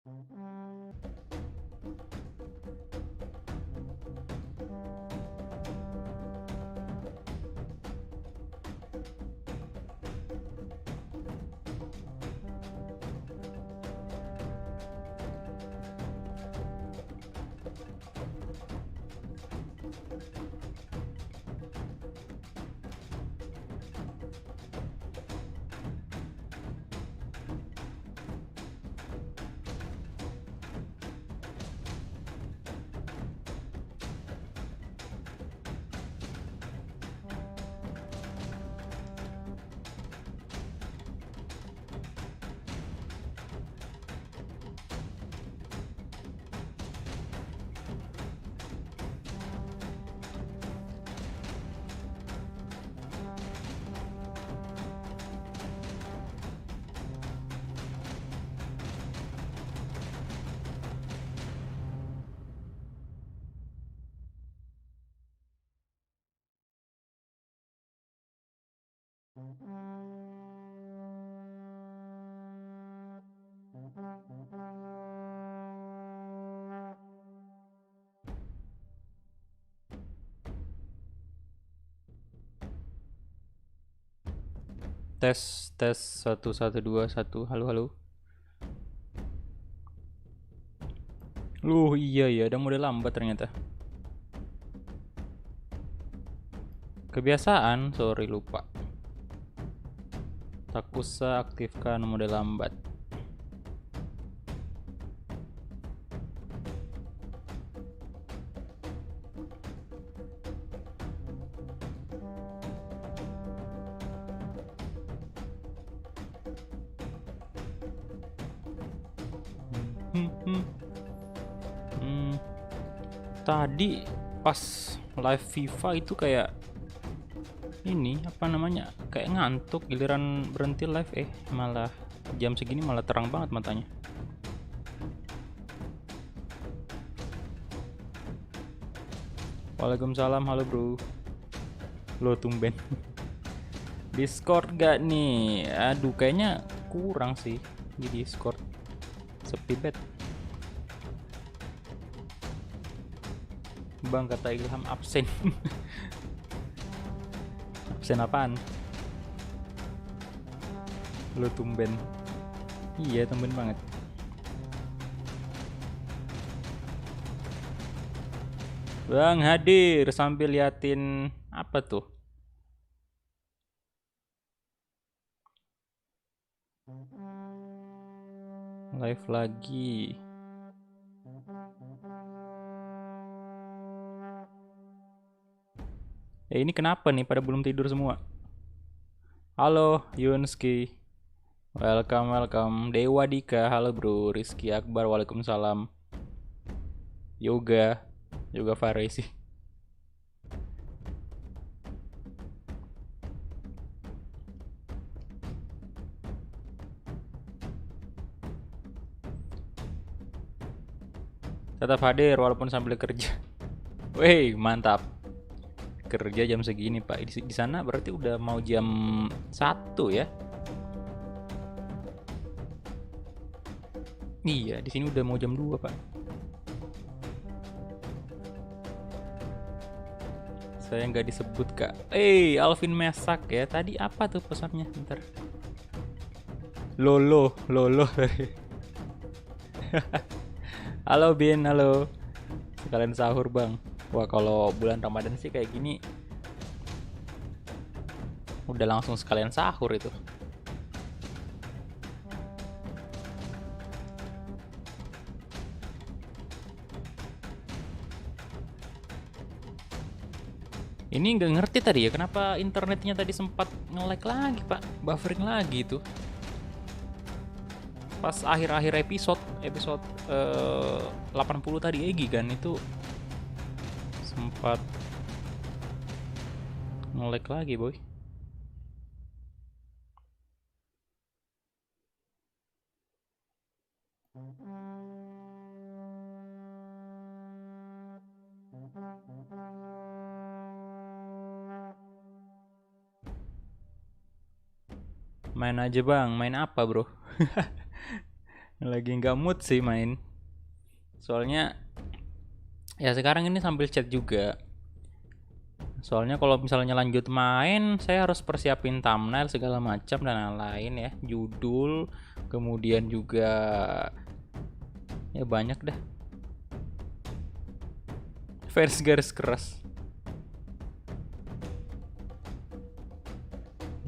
Tes tes 1 1 2 1. Halo halo. Iya ya, ada model lambat ternyata. Kebiasaan, sorry lupa. Tak usah aktifkan mode lambat. Hmm, hmm, hmm. Tadi pas live FIFA itu kayak ini apa namanya, kayak ngantuk, giliran berhenti live malah jam segini malah terang banget matanya. Waalaikumsalam, halo bro. Lo tumben. Discord gak nih? Aduh, kayaknya kurang sih di Discord. Sepi bet. Bang, kata Ilham absen. Absen apaan? Lo tumben. Iya, tumben banget. Bang hadir sambil liatin apa tuh? Live lagi. Ini kenapa nih pada belum tidur semua? Halo Yunski. Welcome welcome. Dewa Dika, halo bro. Rizky Akbar, waalaikumsalam. Yoga Faresi. Tetap hadir walaupun sambil kerja. Wih, mantap. Kerja jam segini, Pak. Di sana berarti udah mau jam 1 ya? Iya, di sini udah mau jam 2, Pak. Saya nggak disebut, Kak. Alvin Mesak ya. Tadi apa tuh pesannya? Bentar. Lolo. Halo Bin, halo. Sekalian sahur, Bang. Wah, kalau bulan Ramadan sih kayak gini udah langsung sekalian sahur itu. Ini nggak ngerti tadi ya, kenapa internetnya tadi sempat nge-lag lagi, Pak. Buffering lagi itu. Pas akhir-akhir episode 80 tadi Egi kan itu sempat nge-lag lagi, boy. Main aja bang, main apa bro? Lagi nggak mood sih main. Soalnya ya sekarang ini sambil chat juga. Soalnya kalau misalnya lanjut main, saya harus persiapin thumbnail segala macam dan lain-lain ya, judul, kemudian juga ya banyak dah. Fans garis keras.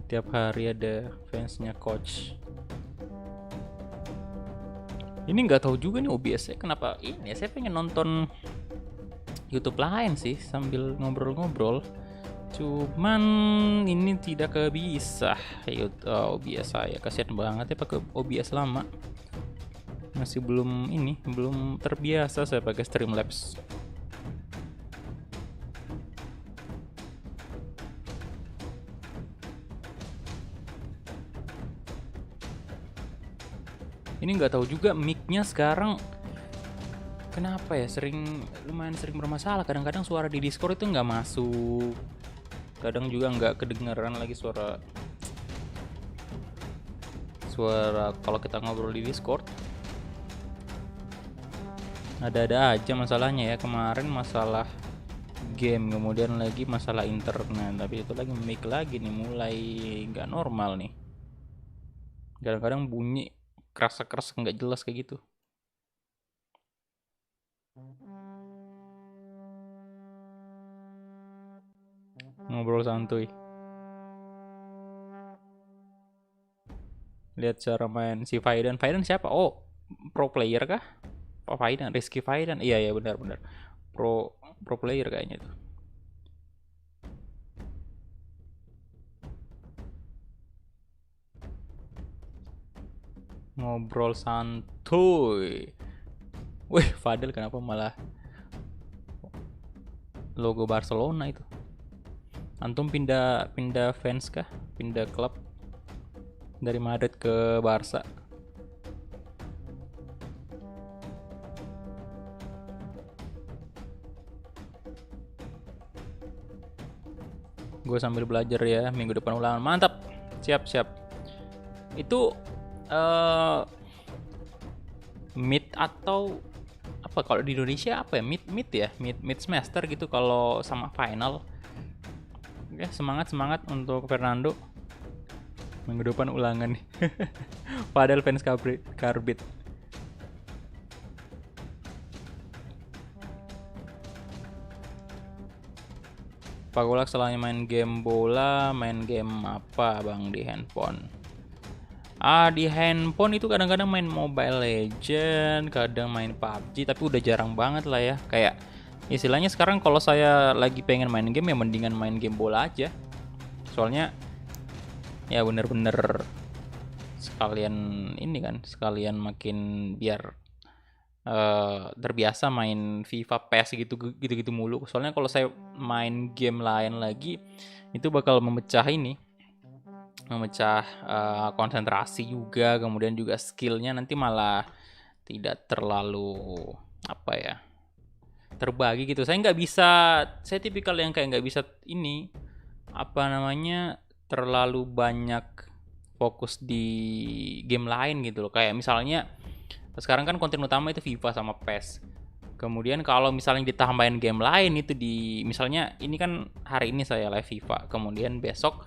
Tiap hari ada fansnya coach. Ini nggak tahu juga nih OBS saya kenapa ini. Saya pengen nonton YouTube lain sih sambil ngobrol-ngobrol. Cuman ini tidak bisa. OBS saya kasihan banget ya pakai OBS lama. Masih belum terbiasa saya pakai Streamlabs. Ini nggak tahu juga mic-nya sekarang kenapa ya, lumayan sering bermasalah. Kadang-kadang suara di Discord itu nggak masuk, kadang juga nggak kedengeran lagi suara kalau kita ngobrol di Discord. Ada-ada aja masalahnya ya. Kemarin masalah game, kemudian lagi masalah internet, tapi itu lagi mic lagi nih, mulai nggak normal nih. Kadang-kadang bunyi kerasa-kerasa nggak jelas kayak gitu. Ngobrol santuy. Lihat cara main si Faidan. Faidan siapa? Oh, pro player kah? Oh, Faidan, Rizky Faidan. Iya benar. Pro player kayaknya tuh. Ngobrol santuy. Wih, Fadel kenapa malah logo Barcelona itu? Antum pindah fans kah? Pindah klub dari Madrid ke Barca? Gue sambil belajar ya, minggu depan ulangan. Mantap. Siap. Itu mid atau apa kalau di Indonesia apa ya, mid semester gitu kalau sama final ya. Semangat untuk Fernando, minggu depan ulangan nih. Padahal fans Karbit. Pak Golak selain main game bola, main game apa bang di handphone? Di handphone itu kadang-kadang main Mobile Legend, kadang main PUBG, tapi udah jarang banget lah ya. Kayak istilahnya sekarang kalau saya lagi pengen main game ya mendingan main game bola aja. Soalnya ya bener-bener sekalian makin biar terbiasa main FIFA, PES gitu mulu. Soalnya kalau saya main game lain lagi itu bakal memecah konsentrasi juga, kemudian juga skillnya nanti malah tidak terlalu terbagi gitu. Saya tipikal yang kayak nggak bisa terlalu banyak fokus di game lain gitu loh. Kayak misalnya sekarang kan konten utama itu FIFA sama PES. Kemudian kalau misalnya ditambahin game lain itu misalnya ini kan hari ini saya live FIFA, kemudian besok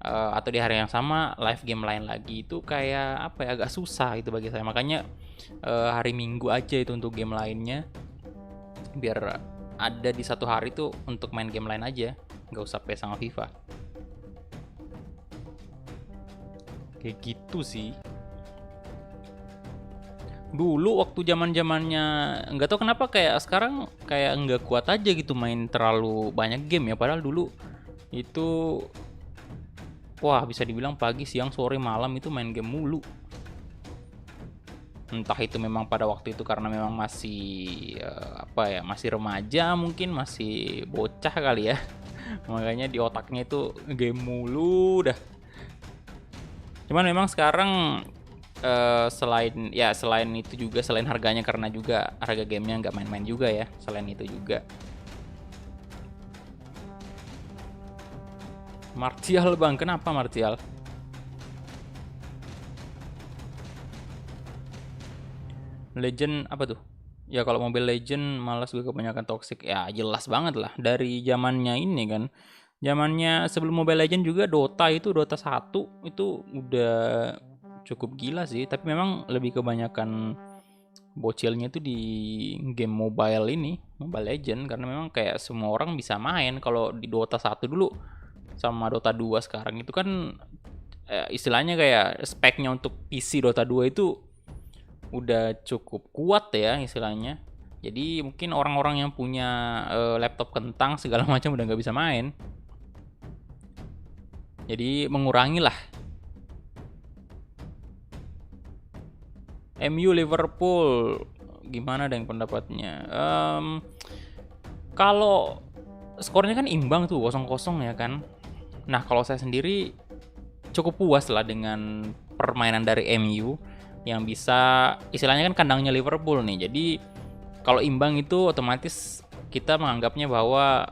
atau di hari yang sama live game lain lagi, itu kayak agak susah itu bagi saya. Makanya hari Minggu aja itu untuk game lainnya, biar ada di satu hari tuh untuk main game lain aja, nggak usah PES sama FIFA. Kayak gitu sih. Dulu waktu zamannya nggak tahu kenapa kayak sekarang kayak nggak kuat aja gitu main terlalu banyak game ya, padahal dulu itu bisa dibilang pagi, siang, sore, malam itu main game mulu. Entah itu memang pada waktu itu karena memang masih masih remaja, mungkin masih bocah kali ya. Makanya di otaknya itu game mulu dah. Cuman memang sekarang selain itu juga, selain harganya, karena juga harga gamenya nggak main-main juga ya, selain itu juga. Martial bang, kenapa Martial? Legend apa tuh? Ya kalau Mobile Legend malas gue kebanyakan toxic. Ya jelas banget lah dari zamannya ini kan. Zamannya sebelum Mobile Legend juga Dota itu Dota 1 itu udah cukup gila sih, tapi memang lebih kebanyakan bocilnya itu di game mobile ini, Mobile Legend, karena memang kayak semua orang bisa main. Kalau di Dota 1 dulu sama Dota 2 sekarang itu kan istilahnya kayak speknya untuk PC Dota 2 itu udah cukup kuat ya istilahnya. Jadi mungkin orang-orang yang punya laptop kentang segala macam udah nggak bisa main. Jadi mengurangi lah. MU Liverpool gimana dengan pendapatnya? Kalau skornya kan imbang tuh 0-0 ya kan. Nah kalau saya sendiri cukup puas lah dengan permainan dari MU yang bisa istilahnya kan kandangnya Liverpool nih. Jadi kalau imbang itu otomatis kita menganggapnya bahwa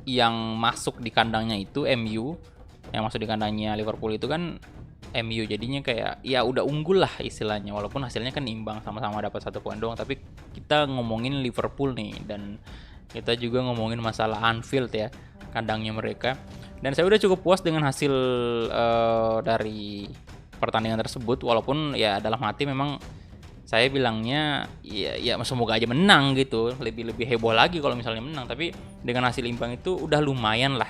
yang masuk di kandangnya itu MU, yang masuk di kandangnya Liverpool itu kan MU, jadinya kayak ya udah unggul lah istilahnya, walaupun hasilnya kan imbang sama-sama dapat 1 poin doang, tapi kita ngomongin Liverpool nih dan kita juga ngomongin masalah Anfield ya, kandangnya mereka. Dan saya udah cukup puas dengan hasil dari pertandingan tersebut, walaupun ya dalam hati memang saya bilangnya ya semoga aja menang gitu, lebih heboh lagi kalau misalnya menang, tapi dengan hasil imbang itu udah lumayan lah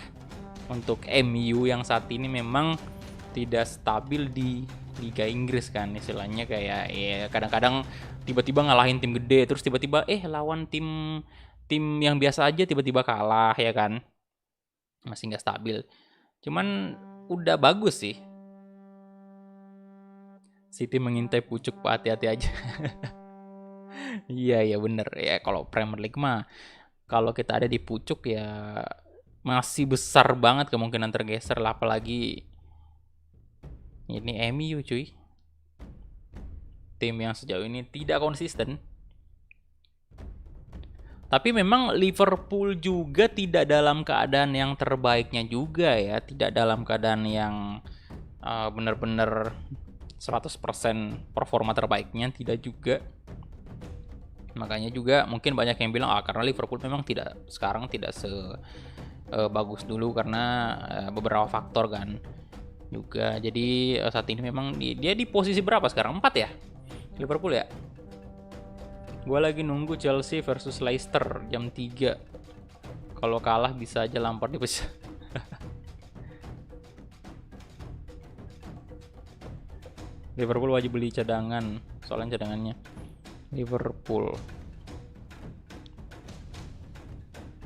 untuk MU yang saat ini memang tidak stabil di Liga Inggris kan, istilahnya kayak ya kadang-kadang tiba-tiba ngalahin tim gede, terus tiba-tiba lawan tim yang biasa aja tiba-tiba kalah ya kan, masih nggak stabil. Cuman udah bagus sih. City mengintai pucuk, Pak, hati-hati aja. Iya bener ya, kalau Premier League mah kalau kita ada di pucuk ya masih besar banget kemungkinan tergeser lah, apalagi ini MU cuy, tim yang sejauh ini tidak konsisten. Tapi memang Liverpool juga tidak dalam keadaan yang terbaiknya juga ya, tidak dalam keadaan yang benar-benar 100% performa terbaiknya, tidak juga. Makanya juga mungkin banyak yang bilang karena Liverpool memang sekarang tidak bagus dulu karena beberapa faktor kan juga. Jadi saat ini memang dia di posisi berapa sekarang? 4 ya Liverpool ya. Gue lagi nunggu Chelsea versus Leicester jam 3. Kalau kalah bisa aja Lampard dipecat. Liverpool wajib beli cadangan, soalnya cadangannya Liverpool.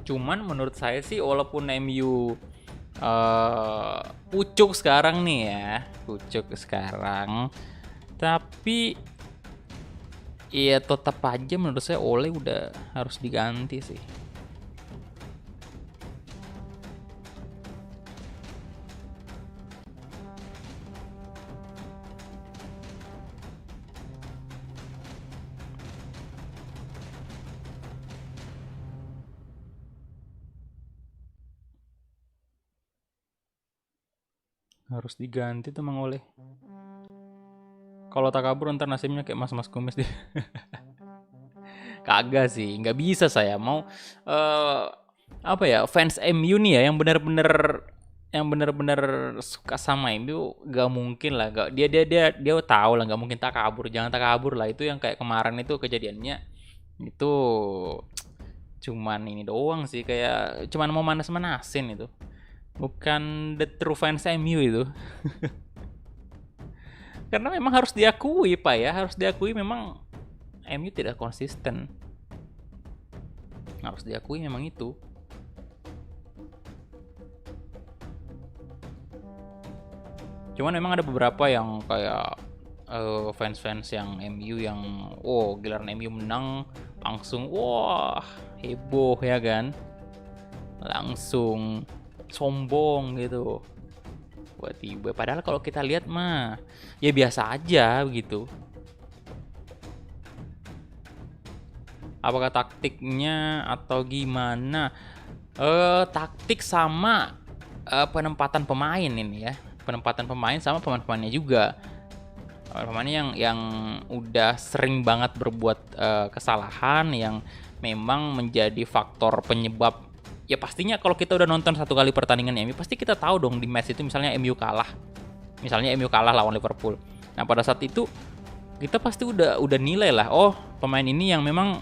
Cuman menurut saya sih walaupun MU pucuk sekarang nih ya, pucuk sekarang, tapi ya tetap aja menurut saya Ole udah harus diganti sih. Harus diganti tuh Mang Oleh. Kalau tak kabur ntar nasibnya kayak Mas Kumis deh. Kagak sih, nggak bisa saya mau apa ya, fans MU nih ya yang bener-bener suka sama MU, gak mungkin lah, dia tahu lah nggak mungkin tak kabur, jangan tak kabur lah. Itu yang kayak kemarin itu kejadiannya itu cuman ini doang sih, kayak cuman mau manas-manasin itu, bukan the true fans MU itu. Karena memang harus diakui Pak ya, harus diakui memang MU tidak konsisten. Harus diakui memang itu. Cuman memang ada beberapa yang kayak fans-fans yang MU yang giliran MU menang langsung heboh ya kan, langsung sombong gitu. Tiba padahal kalau kita lihat mah ya biasa aja begitu. Apakah taktiknya atau gimana? Taktik sama penempatan pemain ini ya, penempatan pemain sama pemain-pemainnya juga. Pemain yang udah sering banget berbuat kesalahan, yang memang menjadi faktor penyebab. Ya pastinya kalau kita udah nonton satu kali pertandingan MU, pasti kita tahu dong di match itu misalnya MU kalah. Misalnya MU kalah lawan Liverpool. Nah, pada saat itu kita pasti udah nilai lah, oh pemain ini yang memang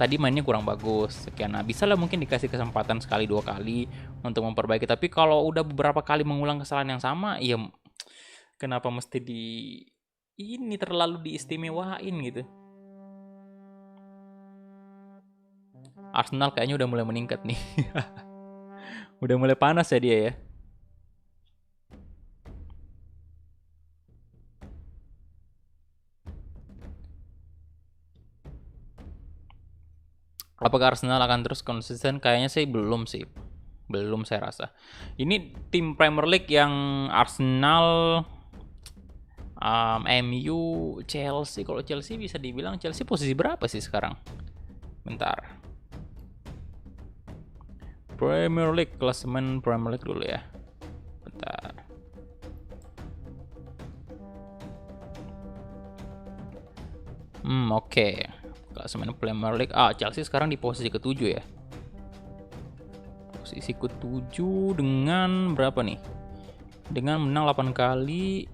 tadi mainnya kurang bagus sekian. Nah, bisa lah mungkin dikasih kesempatan sekali 2 kali untuk memperbaiki. Tapi kalau udah beberapa kali mengulang kesalahan yang sama, ya kenapa mesti ini terlalu diistimewain gitu. Arsenal kayaknya udah mulai meningkat nih. Udah mulai panas ya dia ya. Apakah Arsenal akan terus konsisten? Kayaknya sih belum sih. Belum saya rasa. Ini tim Premier League yang Arsenal, MU, Chelsea. Kalau Chelsea bisa dibilang Chelsea posisi berapa sih sekarang? Bentar. Premier League, klasemen Premier League dulu ya. Bentar. Oke. Klasemen Premier League. Chelsea sekarang di posisi ke-7 ya. Posisi ke-7 dengan berapa nih? Dengan menang 8 kali.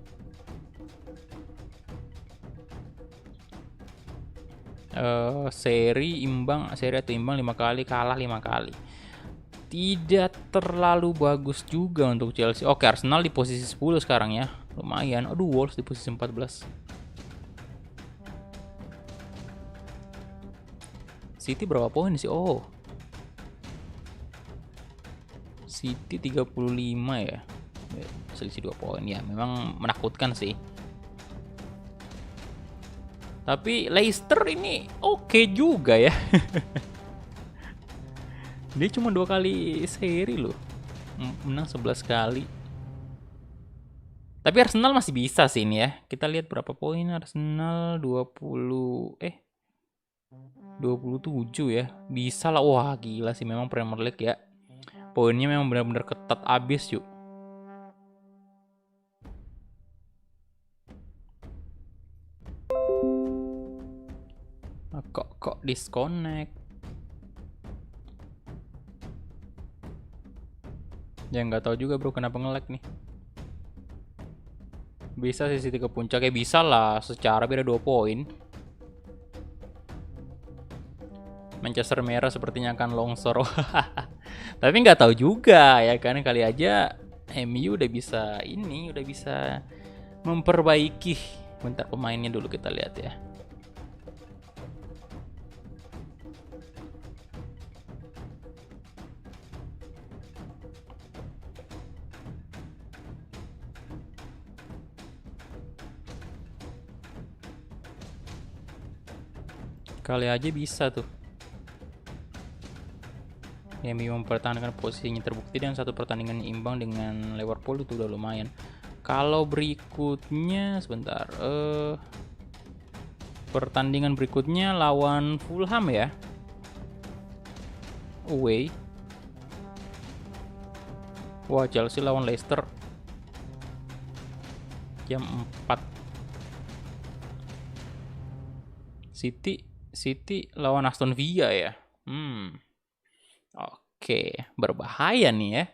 Seri atau imbang 5 kali, kalah 5 kali. Tidak terlalu bagus juga untuk Chelsea. Oke, Arsenal di posisi 10 sekarang ya. Lumayan. Aduh, Wolves di posisi 14. City berapa poin sih? Oh, City 35 ya. Selisih 2 poin ya. Memang menakutkan sih. Tapi Leicester ini oke juga ya. Dia cuma 2 kali seri loh. Menang 11 kali. Tapi Arsenal masih bisa sih ini ya. Kita lihat berapa poin Arsenal, 27 ya. Bisa lah. Wah, gila sih memang Premier League ya. Poinnya memang benar-benar ketat abis yuk. Kok disconnect? Ya nggak tahu juga bro kenapa nge-lag nih. Bisa sih City ke puncak ya, bisa lah secara beda 2 poin. Manchester merah sepertinya akan longsor. Tapi nggak tahu juga ya kan, kali aja MU udah bisa memperbaiki. Bentar, pemainnya dulu kita lihat ya. Kali aja bisa tuh. MU mempertahankan posisinya terbukti dan 1 pertandingan imbang dengan Liverpool itu udah lumayan. Kalau berikutnya sebentar, pertandingan berikutnya lawan Fulham ya, away. Wah, Chelsea lawan Leicester jam 4. City lawan Aston Villa ya. Oke, berbahaya nih ya.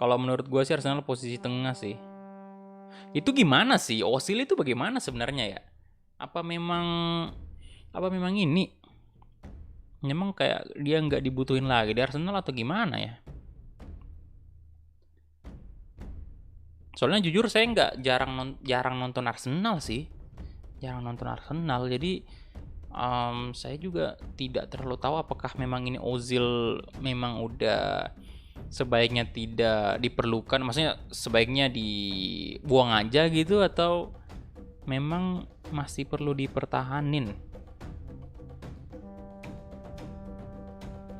Kalau menurut gue sih Arsenal posisi tengah sih. Itu gimana sih? Ozil itu bagaimana sebenarnya ya? Apa memang ini? Memang kayak dia nggak dibutuhin lagi di Arsenal atau gimana ya? Soalnya jujur saya jarang nonton Arsenal sih. Jadi saya juga tidak terlalu tahu apakah memang ini Ozil memang udah sebaiknya tidak diperlukan, maksudnya sebaiknya dibuang aja gitu, atau memang masih perlu dipertahanin.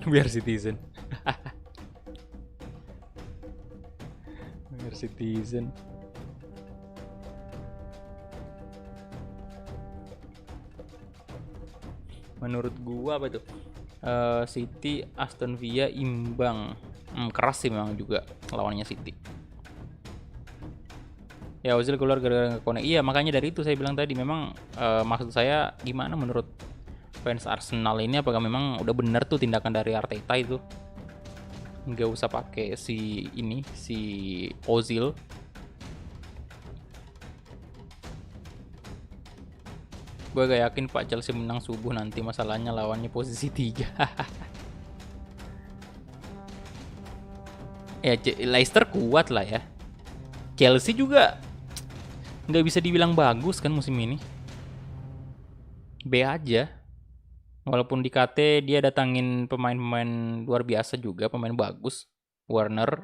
Biar Citizen. Biar Citizen. Menurut gua apa tuh? City Aston Villa imbang. Keras sih memang juga lawannya City. Ya Ozil keluar gara-gara nggak connect. Iya makanya dari itu saya bilang tadi memang maksud saya gimana menurut fans Arsenal ini, apakah memang udah bener tuh tindakan dari Arteta itu nggak usah pakai si ini si Ozil. Gue gak yakin Pak Chelsea menang subuh nanti, masalahnya lawannya posisi 3. Ya Leicester kuat lah ya. Chelsea juga nggak bisa dibilang bagus kan musim ini. B aja. Walaupun di KT dia datangin pemain-pemain luar biasa juga, pemain bagus. Werner,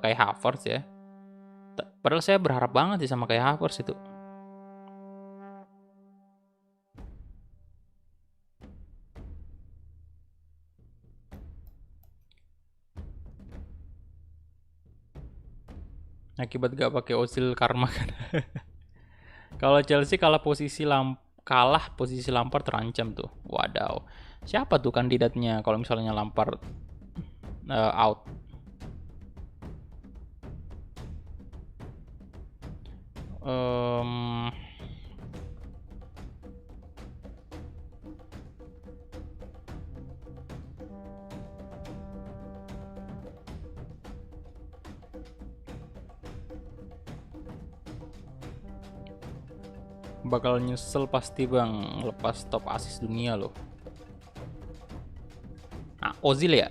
kayak Havertz ya. Padahal saya berharap banget sih sama kayak Havertz itu. Akibat gak pakai Ozil karma kan. Kalau Chelsea kalah posisi Lampard terancam tuh. Wadaw. Siapa tuh kandidatnya kalau misalnya Lampard out? Bakal nyesel pasti bang, lepas top asis dunia loh. Nah, Ozil ya.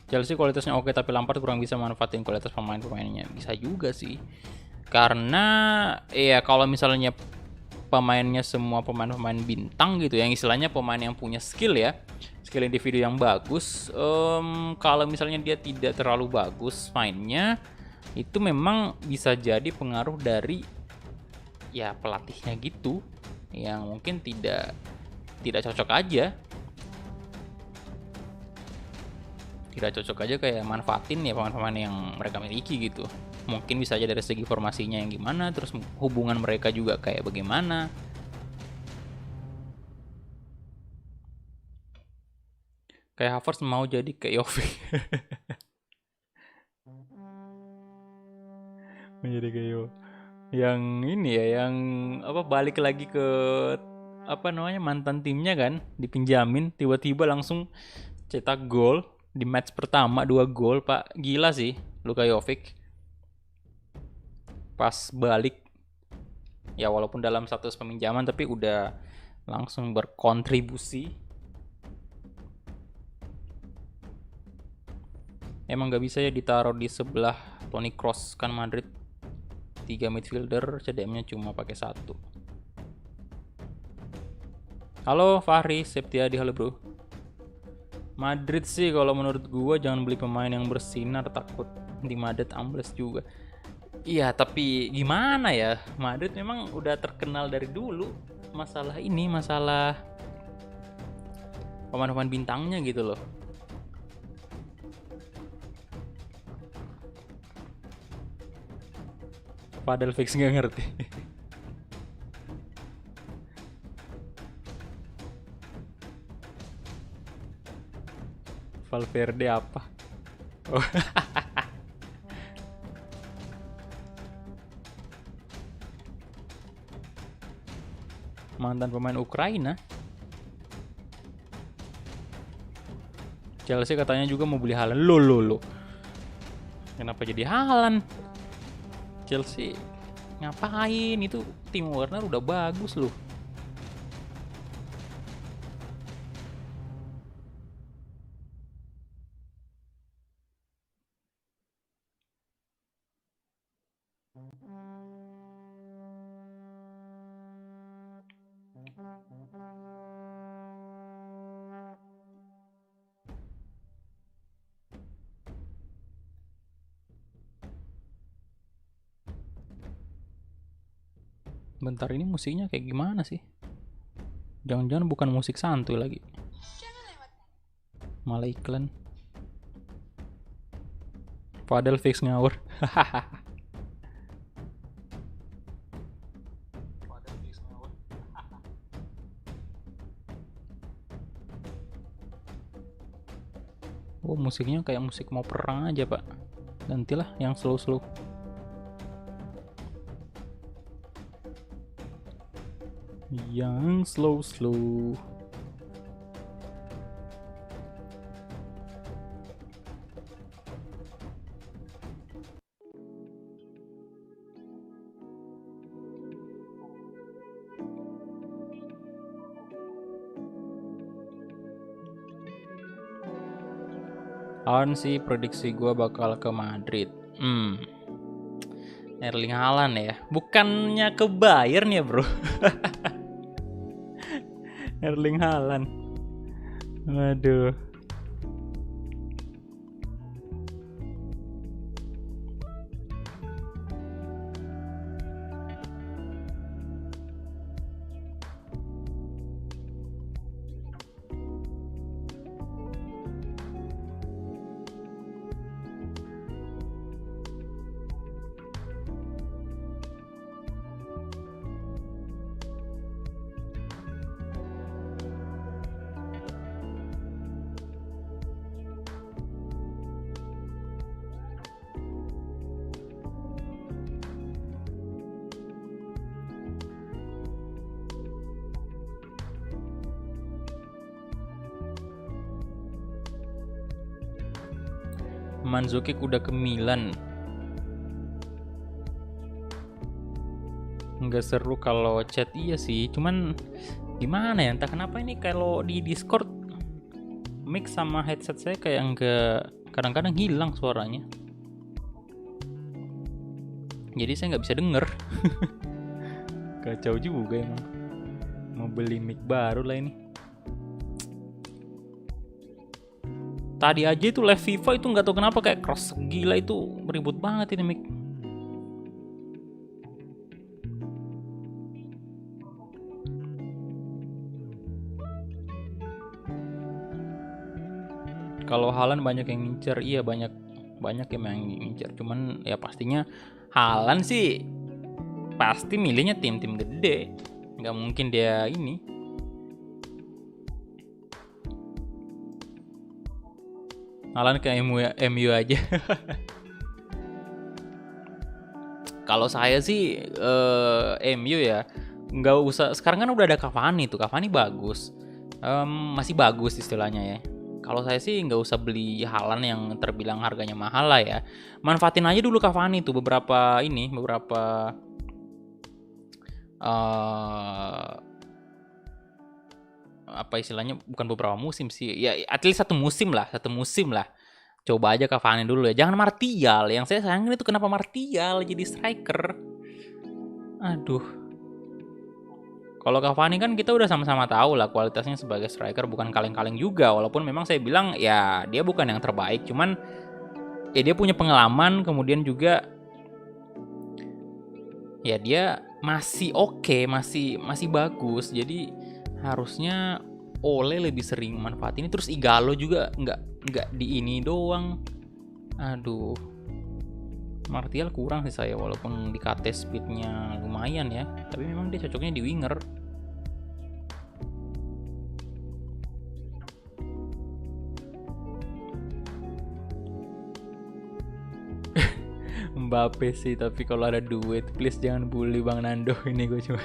Chelsea kualitasnya oke tapi Lampard kurang bisa manfaatin kualitas pemain-pemainnya. Bisa juga sih. Karena ya kalau misalnya pemainnya semua pemain-pemain bintang gitu, yang istilahnya pemain yang punya skill ya, skill individu yang bagus. Kalau misalnya dia tidak terlalu bagus mainnya, itu memang bisa jadi pengaruh dari ya pelatihnya gitu, yang mungkin tidak cocok aja, kayak manfaatin ya pemain-pemain yang mereka miliki gitu. Mungkin bisa aja dari segi formasinya yang gimana, terus hubungan mereka juga kayak bagaimana. Kayak Havertz mau jadi kayak Jovic. Menjadi kayak Jovic yang ini ya, yang apa, balik lagi ke apa namanya mantan timnya kan, dipinjamin tiba-tiba langsung cetak gol di match pertama, 2 gol Pak. Gila sih Luka Jovic pas balik ya, walaupun dalam status peminjaman tapi udah langsung berkontribusi. Emang gak bisa ya ditaruh di sebelah Toni Kroos kan Madrid 3 midfielder, CDM-nya cuma pakai 1. Halo Fahri Septiadi, halo bro. Madrid sih kalau menurut gua jangan beli pemain yang bersinar, takut di Madrid ambles juga. Iya tapi gimana ya, Madrid memang udah terkenal dari dulu masalah ini, masalah pemain-pemain bintangnya gitu loh. Padahal fix nggak ngerti. Valverde apa? Oh. Mantan pemain Ukraina. Chelsea katanya juga mau beli Haaland. Lo. Kenapa jadi Haaland? Chelsea ngapain? Itu tim Werner udah bagus loh. Bentar, ini musiknya kayak gimana sih? Jangan-jangan bukan musik santuy lagi, malah iklan. Padahal fix ngawur. Oh musiknya kayak musik mau perang aja pak. Gantilah yang slow-slow. yang slow. Haaland sih prediksi gue bakal ke Madrid. Erling Haaland ya. Bukannya ke Bayern ya bro. Erling Haaland. Waduh. Mandzukic udah ke Milan. Nggak seru kalau chat, iya sih. Cuman gimana ya, entah kenapa ini kalau di Discord mix sama headset saya kayak nggak, kadang-kadang hilang suaranya. Jadi saya nggak bisa denger. Kacau juga emang. Mau beli mic baru lah ini. Tadi aja itu live FIFA itu nggak tahu kenapa kayak cross gila, itu ribut banget ini mic. Kalau Haaland banyak yang ngincer, iya banyak yang ngincer. Cuman ya pastinya Haaland sih pasti milihnya tim-tim gede. Nggak mungkin dia ini. Haaland ke MU aja. Kalau saya sih MU ya, nggak usah. Sekarang kan udah ada Cavani tuh, Cavani bagus, masih bagus istilahnya ya. Kalau saya sih nggak usah beli Haaland yang terbilang harganya mahal lah ya. Manfaatin aja dulu Cavani tuh beberapa apa istilahnya, bukan beberapa musim sih ya, at least satu musim lah. Coba aja Cavani dulu ya, jangan Martial. Yang saya sayangin itu kenapa Martial jadi striker. Aduh, kalau Cavani kan kita udah sama-sama tahu lah kualitasnya sebagai striker, bukan kaleng-kaleng juga. Walaupun memang saya bilang ya dia bukan yang terbaik, cuman ya dia punya pengalaman, kemudian juga ya dia masih oke, masih bagus. Jadi harusnya Ole lebih sering manfaat ini. Terus Igalo juga nggak di ini doang. Aduh, Martial kurang sih saya, walaupun di KT speednya lumayan ya, tapi memang dia cocoknya di winger. Mbappe sih, tapi kalau ada duit please jangan bully Bang Nando ini, gue cuma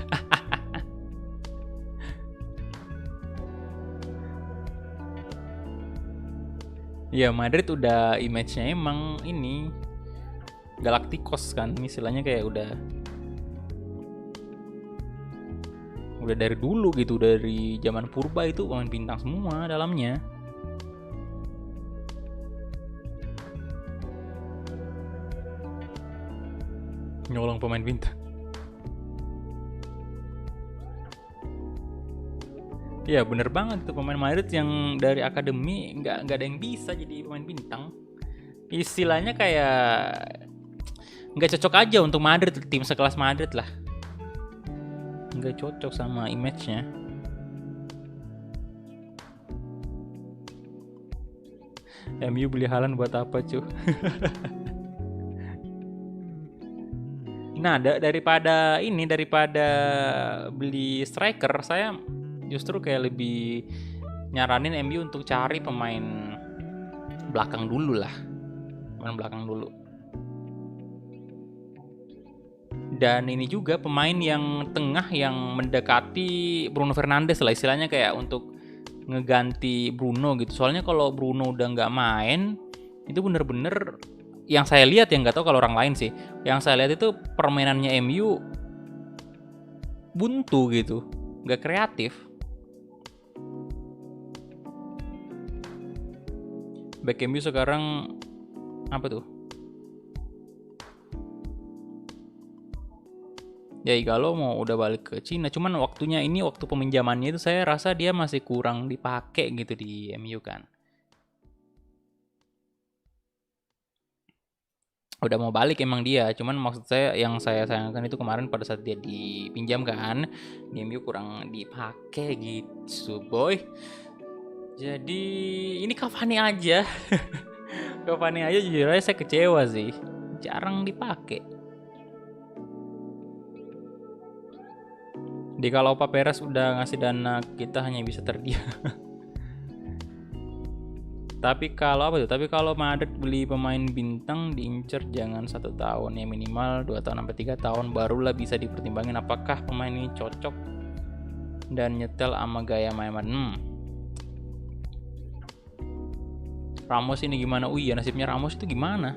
ya Madrid udah image-nya emang ini Galacticos kan, istilahnya kayak udah dari dulu gitu, dari zaman purba itu pemain bintang semua dalamnya. Nyolong pemain bintang. Ya bener banget tuh, pemain Madrid yang dari akademi nggak ada yang bisa jadi pemain bintang. Istilahnya kayak nggak cocok aja untuk Madrid, tim sekelas Madrid lah. Nggak cocok sama image-nya. MU beli Haaland buat apa cuy? Nah daripada beli striker, saya justru kayak lebih nyaranin MU untuk cari pemain belakang dulu lah. Pemain belakang dulu. Dan ini juga pemain yang tengah yang mendekati Bruno Fernandes lah, istilahnya kayak untuk ngeganti Bruno gitu. Soalnya kalau Bruno udah nggak main, itu bener-bener yang saya lihat, yang nggak tahu kalau orang lain sih, yang saya lihat itu permainannya MU buntu gitu, nggak kreatif. Back MU sekarang apa tuh? Ya Igalo mau udah balik ke Cina, cuman waktunya ini, waktu peminjamannya itu saya rasa dia masih kurang dipakai gitu di MU kan. Udah mau balik emang dia, cuman maksud saya yang saya sayangkan itu kemarin pada saat dia dipinjam kan, di MU kurang dipakai gitu boy. Jadi ini Cavani aja. Cavani aja jujur aja saya kecewa sih, jarang dipakai. Di kalau Pak Perez udah ngasih dana, kita hanya bisa terdiam. Tapi kalau apa tuh? Tapi kalau Madrid beli pemain bintang diincer jangan 1 tahun, ya minimal 2 tahun sampai 3 tahun barulah bisa dipertimbangin apakah pemain ini cocok dan nyetel sama gaya main. Ramos ini gimana? Iya, nasibnya Ramos itu gimana?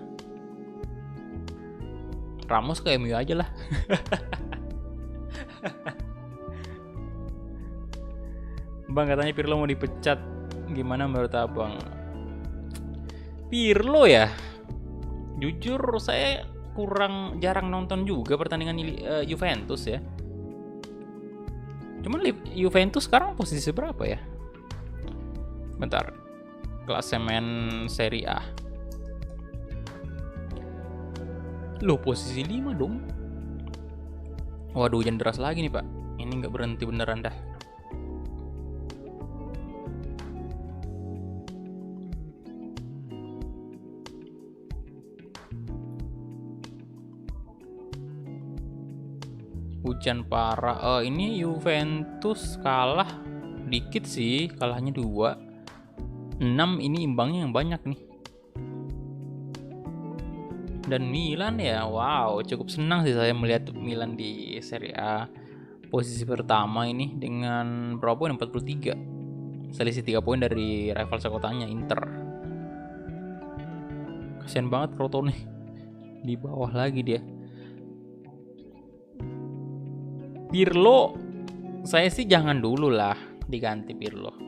Ramos ke MU aja lah. Bang katanya Pirlo mau dipecat. Gimana menurut abang? Pirlo ya? Jujur saya jarang nonton juga pertandingan Juventus ya. Cuman Juventus sekarang posisi berapa ya? Bentar. Klasemen Serie A. Loh, posisi 5 dong. Waduh, hujan deras lagi nih, Pak. Ini nggak berhenti beneran dah. Hujan parah. Ini Juventus kalah dikit sih, kalahnya 2. 6 ini imbangnya yang banyak nih. Dan Milan ya, wow, cukup senang sih saya melihat Milan di Serie A posisi pertama ini dengan berapa poin? 43. Selisih 3 poin dari rival sekotanya Inter. Kasian banget Crotone, di bawah lagi dia. Pirlo, saya sih jangan dulu lah diganti Pirlo.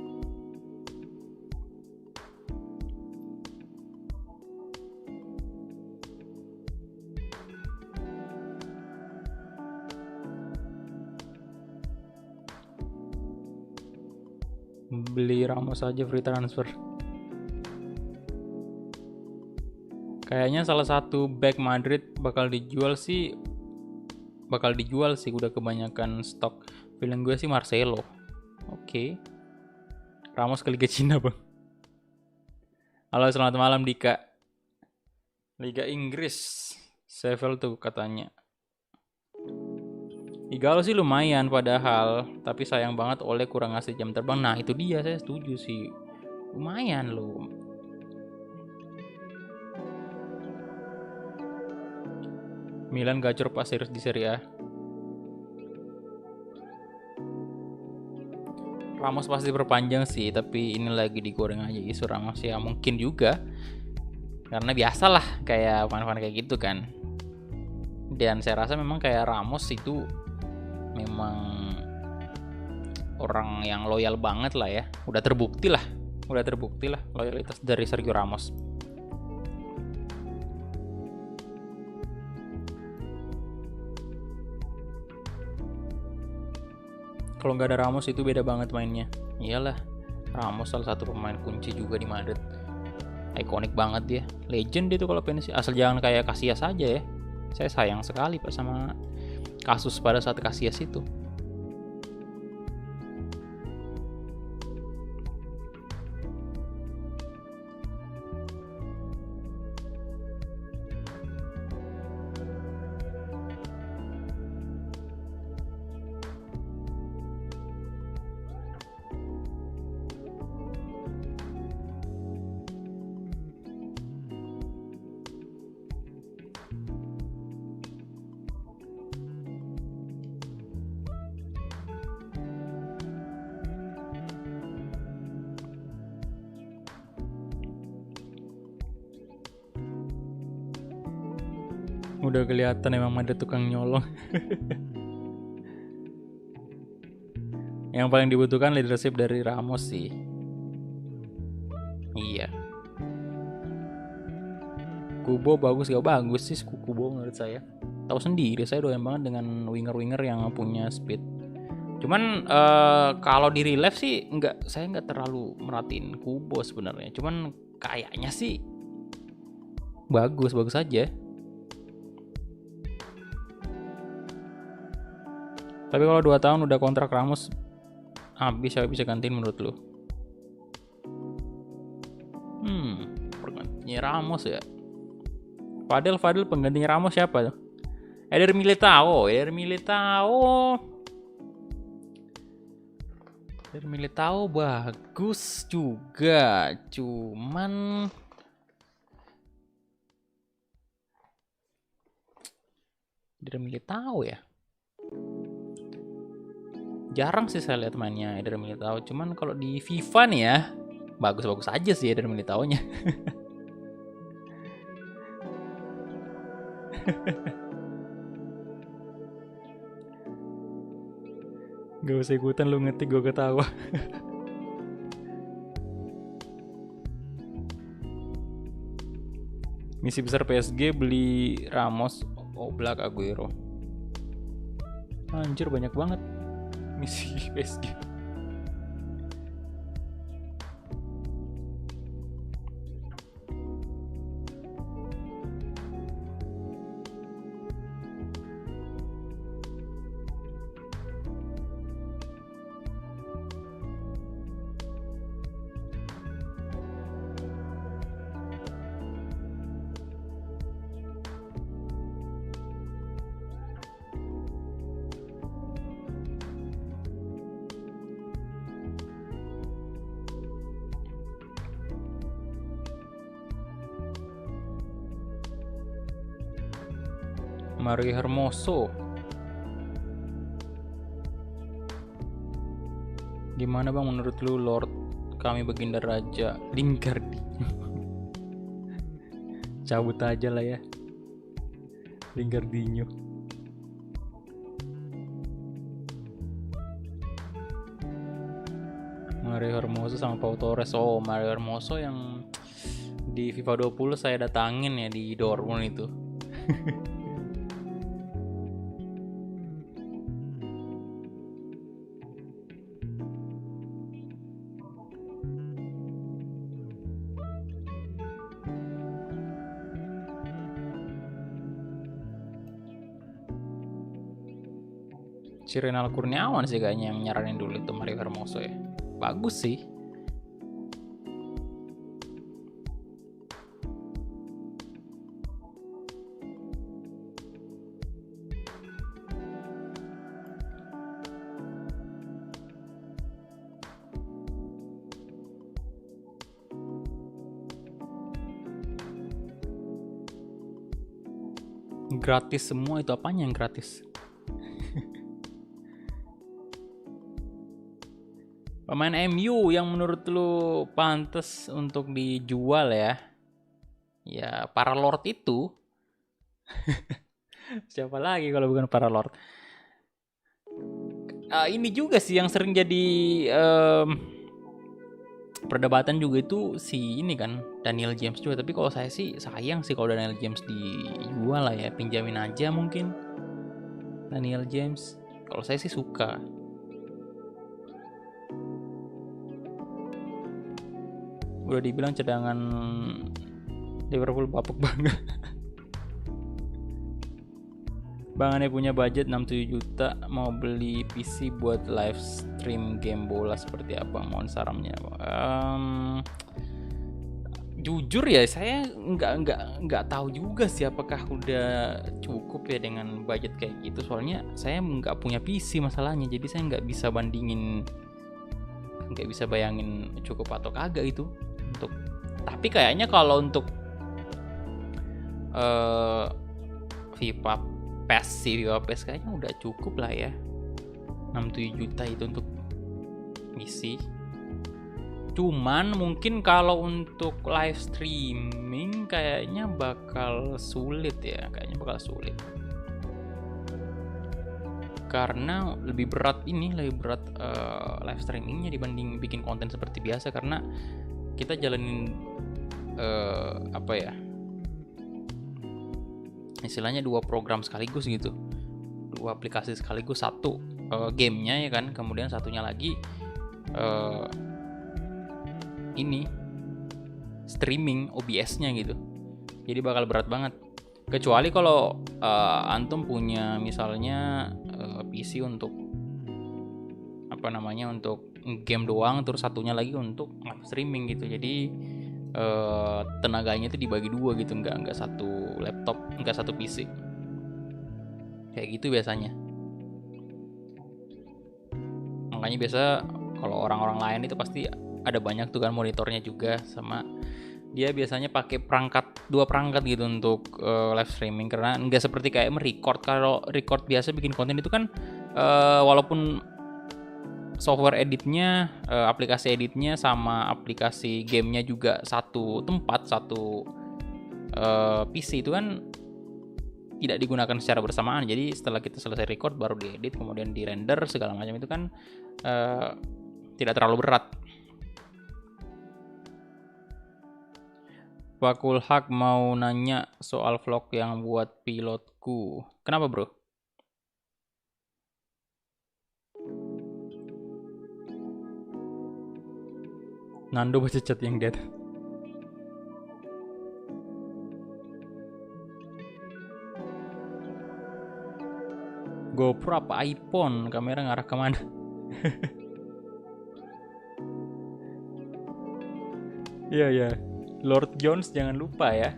Beli Ramos aja free transfer. Kayaknya salah satu back Madrid bakal dijual sih, udah kebanyakan stok. Feeling gue sih Marcelo. Oke. Ramos ke Liga Cina, Bang. Halo, selamat malam Dika. Liga Inggris, Sheffield tuh katanya. Igalo sih lumayan padahal, tapi sayang banget Ole kurang ngasih jam terbang. Nah itu dia, saya setuju sih. Lumayan loh. Milan gacor pas serius di Serie A. Ramos pasti berpanjang sih, tapi ini lagi digoreng aja isu Ramos ya, mungkin juga. Karena biasalah kayak fan-fan kayak gitu kan. Dan saya rasa memang kayak Ramos itu memang orang yang loyal banget lah ya. Udah terbukti lah loyalitas dari Sergio Ramos. Kalau nggak ada Ramos itu beda banget mainnya. Iyalah, Ramos salah satu pemain kunci juga di Madrid. Ikonik banget dia, legend dia tuh kalau pensi. Asal jangan kayak Casillas aja ya. Saya sayang sekali Pak sama kasus pada saat Casillas itu. Udah kelihatan emang ada tukang nyolong. Yang paling dibutuhkan leadership dari Ramos sih. Iya. Kubo bagus gak bagus sih Kubo menurut saya. Tahu sendiri saya doyan banget dengan winger-winger yang punya speed. Cuman kalau di real life sih saya nggak terlalu merhatiin Kubo sebenarnya. Cuman kayaknya sih bagus aja. Tapi kalau 2 tahun udah kontrak Ramos habis, siapa bisa gantiin menurut lu? Penggantinya Ramos ya. Fadil penggantinya Ramos siapa tuh? Eder Militao bagus juga, cuman Eder Militao ya. Jarang sih saya lihat mainnya Eder Militao, cuman kalau di FIFA nih ya, bagus-bagus aja sih Eder Militao-nya. Gak usah ikutan lu ngetik, gue ketawa. Misi besar PSG beli Ramos, Oblak, Aguero. Anjir banyak banget misi PSG. Mario Hermoso. Gimana bang menurut lu Lord kami Baginda Raja Linggardi? Cabut aja lah ya Lingardinho. Mario Hermoso sama Pau Torres. Oh, Mario Hermoso yang di FIFA 20 saya datangin ya di Dortmund itu. Si Renal Kurniawan sih kayaknya yang nyaranin dulu itu Mario Hermoso ya. Bagus sih. Gratis semua itu, apanya yang gratis? Pemain MU yang menurut lu pantas untuk dijual ya? Ya para Lord itu. Siapa lagi kalau bukan para Lord? Ini juga sih yang sering jadi perdebatan juga itu si ini kan Daniel James juga. Tapi kalau saya sih sayang sih kalau Daniel James dijual lah ya, pinjamin aja mungkin Daniel James. Kalau saya sih suka. Udah dibilang cadangan Liverpool bapuk banget. Bang Ane punya budget 67 juta, mau beli PC buat live stream game bola seperti apa? Mohon sarannya. Jujur ya saya nggak tahu juga sih apakah udah cukup ya dengan budget kayak gitu. Soalnya saya nggak punya PC masalahnya, jadi saya nggak bisa bandingin, nggak bisa bayangin cukup atau kagak itu. Tapi kayaknya kalau untuk FIFA PES kayaknya udah cukup lah ya, 67 juta itu untuk misi. Cuman mungkin kalau untuk live streaming kayaknya bakal sulit ya, karena lebih berat live streamingnya dibanding bikin konten seperti biasa, karena kita jalanin apa ya, istilahnya 2 program sekaligus gitu, 2 aplikasi sekaligus, satu gamenya ya kan, kemudian satunya lagi ini streaming OBS-nya gitu. Jadi bakal berat banget. Kecuali kalau antum punya misalnya PC untuk untuk game doang, terus satunya lagi untuk live streaming gitu. Jadi tenaganya itu dibagi 2 gitu, nggak satu laptop, nggak satu PC. Kayak gitu biasanya. Makanya biasa kalau orang-orang lain itu pasti ada banyak tuh kan monitornya juga, sama dia biasanya pakai 2 perangkat gitu untuk live streaming, karena nggak seperti kayak merecord. Kalau record biasa bikin konten itu kan walaupun software editnya, aplikasi editnya sama aplikasi gamenya juga satu tempat, satu PC itu kan tidak digunakan secara bersamaan. Jadi setelah kita selesai record baru diedit, kemudian di render segala macam, itu kan tidak terlalu berat. Pak Kulhak mau nanya soal vlog yang buat pilotku. Kenapa bro? Nando baca chat yang dead. GoPro apa iPhone? Kamera ngarah kemana? Iya. Lord Jones jangan lupa ya.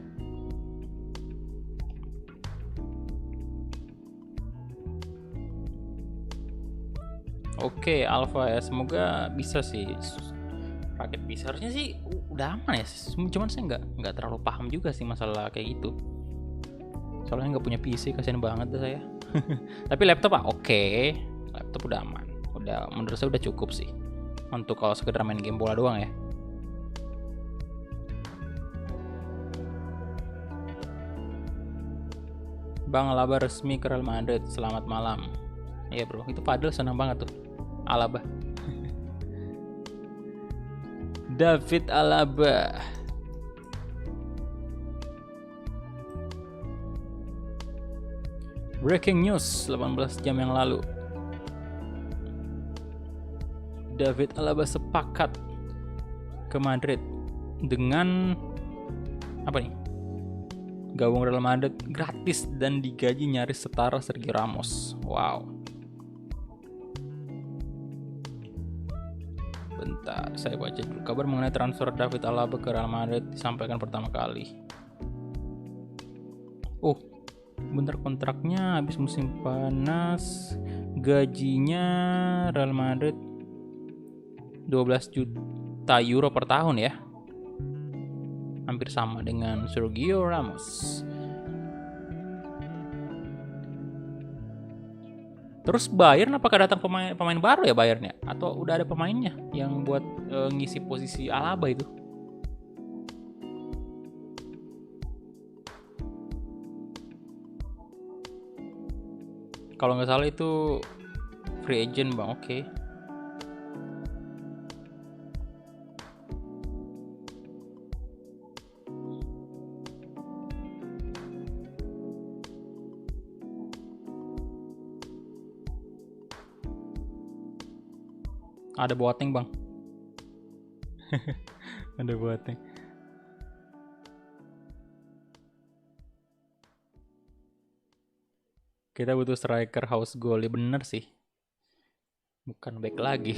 Oke, Alpha ya, semoga bisa sih. Rakit bisa, harusnya sih udah aman ya. Cuman saya nggak terlalu paham juga sih masalah kayak gitu. Soalnya nggak punya PC, kasian banget deh saya. Tapi laptop oke. Laptop udah aman. Menurut saya udah cukup sih. Untuk kalau sekedar main game bola doang ya. Bang Alaba resmi ke Real Madrid, selamat malam. Iya bro, itu Fadil senang banget tuh Alaba. David Alaba. Breaking news 18 jam yang lalu. David Alaba sepakat ke Madrid dengan apa nih? Gabung Real Madrid gratis dan digaji nyaris setara Sergio Ramos. Wow. Bentar, saya baca dulu. Kabar mengenai transfer David Alaba ke Real Madrid disampaikan pertama kali. Oh, bentar, kontraknya habis musim panas. Gajinya Real Madrid 12 juta euro per tahun ya. Hampir sama dengan Sergio Ramos. Terus Bayern apakah datang pemain baru ya Bayernnya? Atau udah ada pemainnya yang buat ngisi posisi Alaba itu? Kalau nggak salah itu free agent bang, oke. Ada Boateng bang. Ada Boateng. Kita butuh striker house goal, ya bener sih. Bukan back lagi.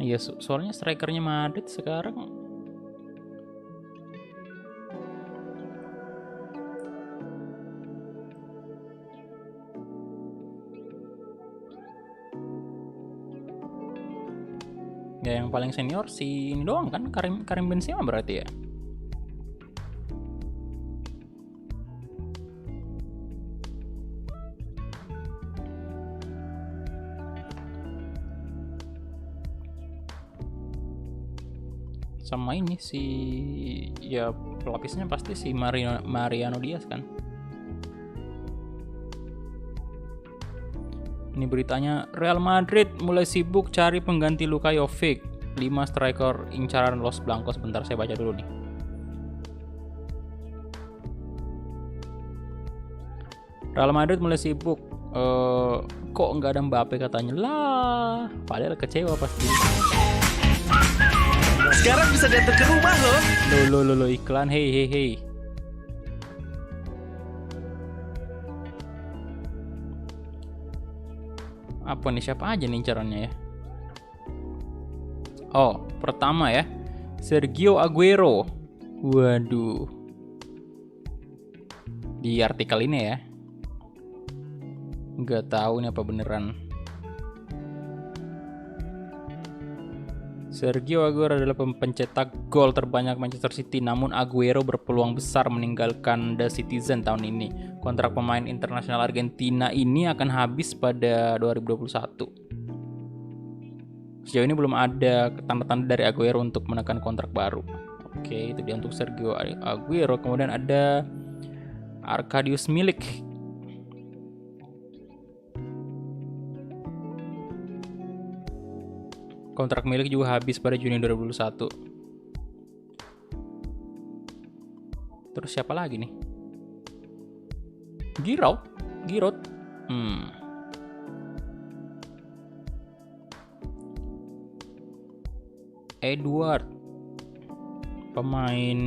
Iya, soalnya strikernya Madrid sekarang ya, yang paling senior si ini doang kan, Karim Benzema berarti ya. sama ini si ya pelapisnya pasti si Mariano Diaz kan. Ini beritanya, Real Madrid mulai sibuk cari pengganti Luka Jovic. 5 striker incaran Los Blancos. Bentar saya baca dulu nih. Real Madrid mulai sibuk. Kok nggak ada Mbappe katanya lah. Padahal kecewa pasti. Sekarang bisa datang ke rumah loh. Lo iklan. Hey. Apa nih, siapa aja nih incarannya ya? Oh, pertama ya, Sergio Aguero. Waduh. Di artikel ini ya. Nggak tahu nih apa beneran. Sergio Aguero adalah pencetak gol terbanyak Manchester City, namun Aguero berpeluang besar meninggalkan The Citizen tahun ini. Kontrak pemain internasional Argentina ini akan habis pada 2021. Sejauh ini belum ada tanda-tanda dari Aguero untuk menekan kontrak baru. Oke, itu dia untuk Sergio Aguero. Kemudian ada Arkadiusz Milik. Kontrak Milik juga habis pada Juni 2021. Terus siapa lagi nih? Giroud. Edward, pemain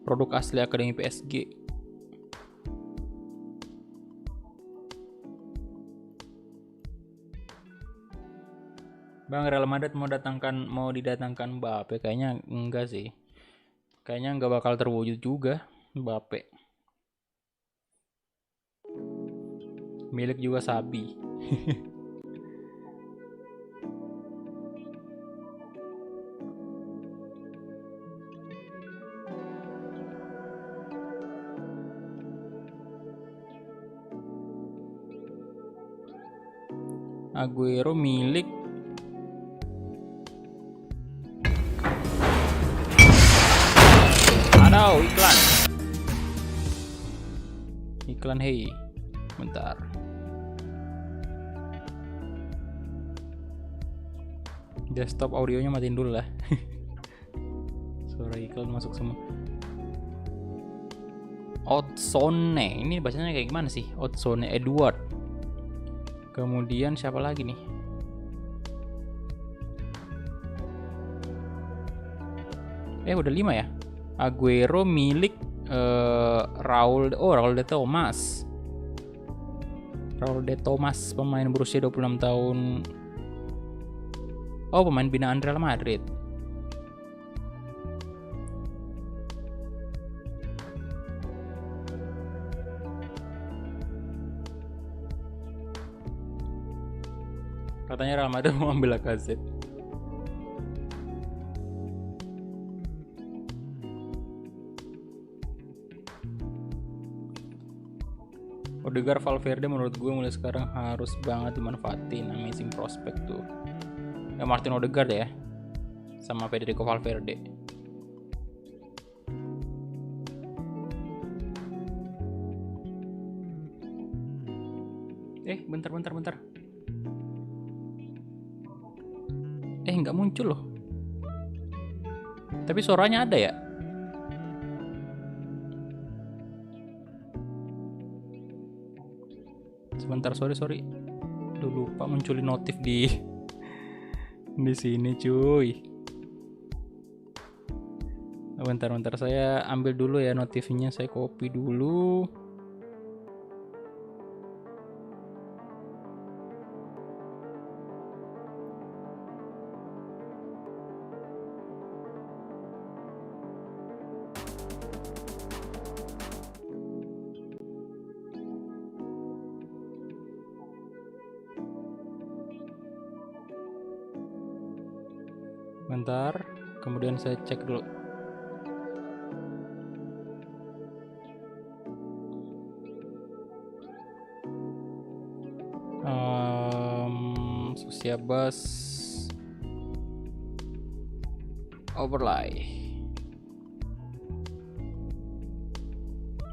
produk asli Akademi PSG. Bang, Real Madrid mau didatangkan Mbappe? Kayaknya enggak sih. Kayaknya enggak bakal terwujud juga Mbappe. Milik juga Sabi. Aguero Milik. Aduh, iklan hey, bentar. Desktop audionya matiin dulu lah. Suara iklan masuk semua. Odsone, ini bacanya kayak gimana sih? Odsone Edward. Kemudian siapa lagi nih? Udah 5 ya. Aguero Milik, Raul de Thomas. Raul de Thomas, pemain berusia 26 tahun. Oh, pemain binaan Real Madrid. Katanya Real Madrid mau ambil Lacazette. Odegaard Valverde menurut gue mulai sekarang harus banget dimanfaatin, amazing prospect tuh. Ya Martin Odegaard ya, sama Federico Valverde. Bentar. Nggak muncul loh. Tapi suaranya ada ya. Sebentar, sorry. Duh, lupa munculin notif di sini, cuy. Bentar, saya ambil dulu ya notifnya, saya copy dulu. Bentar, kemudian saya cek dulu. Sociabas overlay.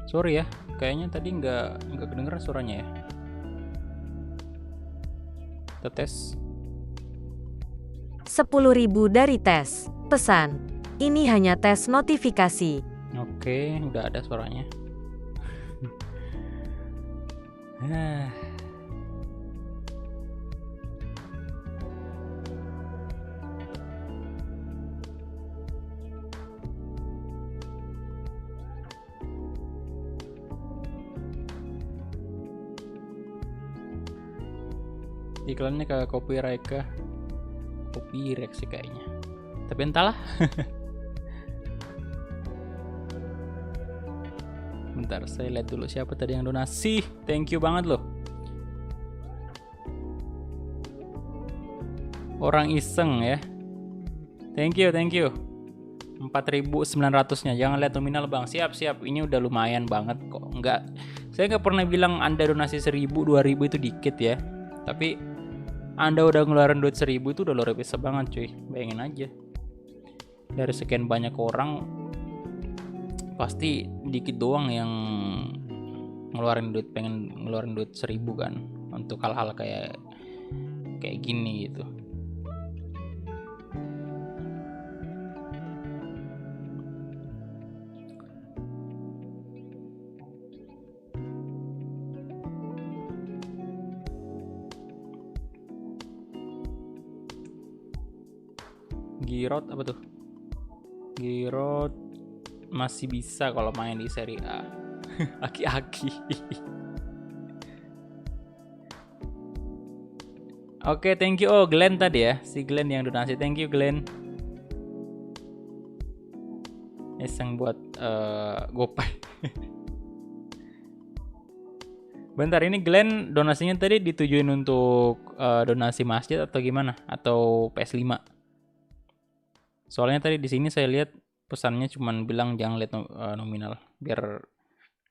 Sorry ya, kayaknya tadi nggak kedengeran suaranya ya. Kita tes. 10.000 dari tes. Pesan. Ini hanya tes notifikasi. Oke, udah ada suaranya. Iklannya kagak copyright kah? Copyright sih kayaknya. Tapi entahlah. Bentar, saya lihat dulu siapa tadi yang donasi. Thank you banget loh. Orang iseng ya. Thank you. 4.900-nya. Jangan lihat nominal bang. Siap. Ini udah lumayan banget kok. Saya nggak pernah bilang Anda donasi 1.000, 2.000 itu dikit ya. Tapi Anda udah ngeluarin duit 1.000 itu udah luar biasa banget cuy. Bayangin aja. Dari sekian banyak orang, pasti dikit doang yang pengen ngeluarin duit 1.000 kan. Untuk hal-hal kayak gini gitu. Giroud apa tuh? Giroud masih bisa kalau main di Serie A. Aki-aki. Oke, thank you. Oh, Glenn tadi ya. Si Glenn yang donasi. Thank you, Glenn. Iseng buat GoPay. Bentar, ini Glenn donasinya tadi ditujuin untuk donasi masjid atau gimana? Atau PS5? Soalnya tadi di sini saya lihat pesannya cuman bilang jangan lihat nominal, biar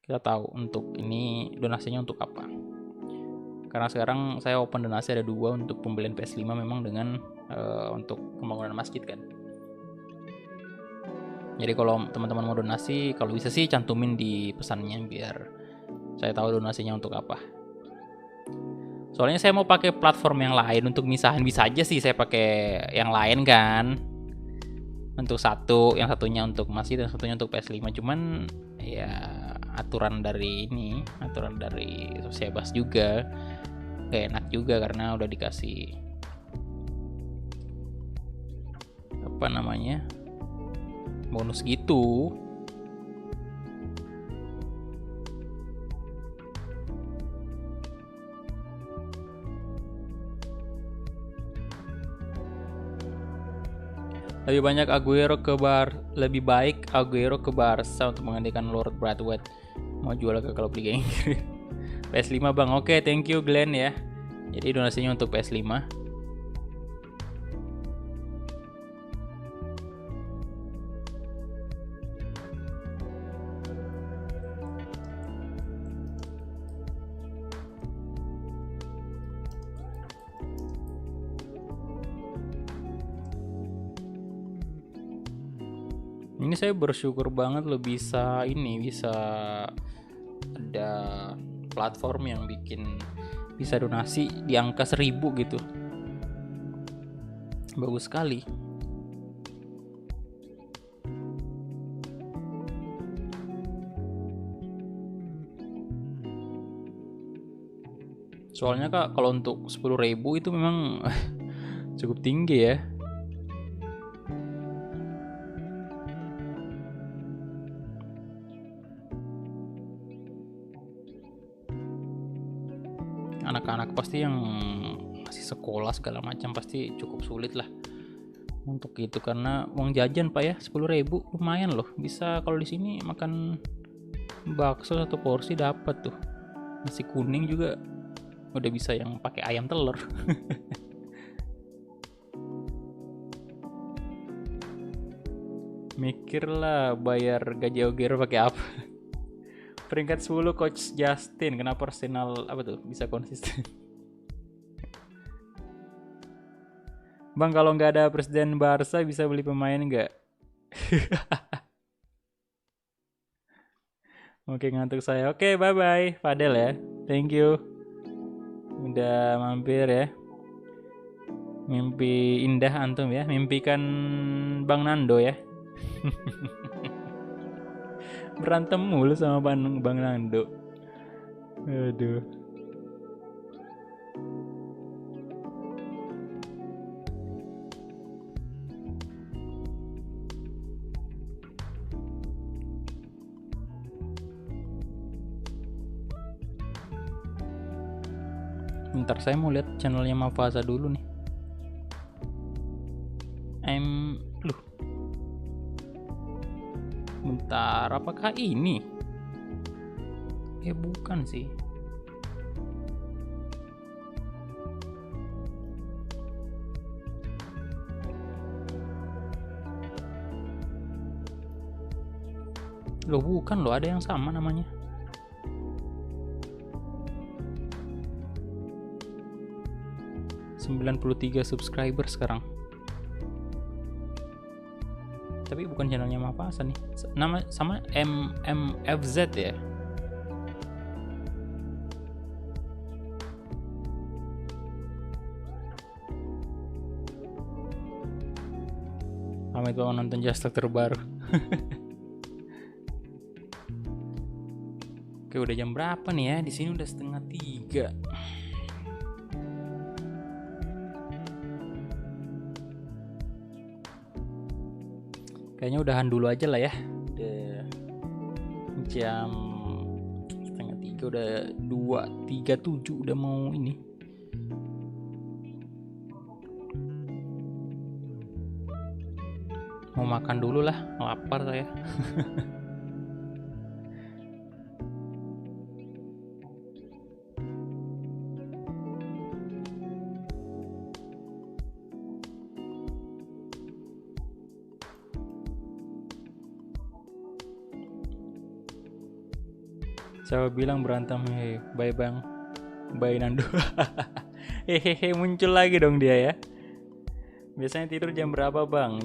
kita tahu untuk ini donasinya untuk apa. Karena sekarang saya open donasi ada 2 untuk pembelian PS5 memang dengan untuk pembangunan masjid kan. Jadi kalau teman-teman mau donasi, kalau bisa sih cantumin di pesannya biar saya tahu donasinya untuk apa. Soalnya saya mau pakai platform yang lain untuk misahin, bisa aja sih saya pakai yang lain kan. Untuk yang satunya untuk masjid dan satunya untuk PS5. Cuman ya aturan dari Sociabas juga gak enak juga karena udah dikasih bonus gitu. Lebih baik Aguero ke Barca untuk menggantikan Lord Braithwaite. Mau jual ke klub Liga Inggris. PS5 bang. Oke, thank you Glenn ya. Jadi donasinya untuk PS5. Ini saya bersyukur banget lo bisa ada platform yang bikin bisa donasi di angka 1.000 gitu. Bagus sekali. Soalnya Kak, kalau untuk 10.000 itu memang cukup tinggi ya. Anak-anak pasti yang masih sekolah segala macam pasti cukup sulit lah untuk itu, karena uang jajan Pak ya 10.000 lumayan loh. Bisa kalau di sini makan bakso 1 porsi dapat tuh. Nasi kuning juga udah bisa yang pakai ayam telur. Mikir lah bayar gaji Aguero pakai apa. Peringkat 10 Coach Justin. Kenapa Arsenal bisa konsisten? Bang, kalau nggak ada presiden Barca bisa beli pemain nggak? Oke, ngantuk saya. Oke, bye-bye Fadel ya. Thank you. Udah mampir ya. Mimpi indah antum ya. Mimpikan Bang Nando ya. Berantem mulu sama Bang Nando. Aduh. Bentar, saya mau lihat channelnya Mafasa dulu nih. Loh. Bentar, apakah ini? Bukan sih. Loh, bukan loh, ada yang sama namanya. ...93 subscriber sekarang. Tapi bukan channelnya Mafasa nih. Nama sama MMFZ ya. Pamit mau nonton Justak terbaru. Oke, udah jam berapa nih ya? Di sini udah 2:30. Kayaknya udahan dulu aja lah ya. Udah jam 2:30, udah 2:37, udah mau ini. Mau makan dulu lah, lapar saya. Saya bilang berantem, bye bang, bye Nando. Hehehe, muncul lagi dong dia ya. Biasanya tidur jam berapa bang?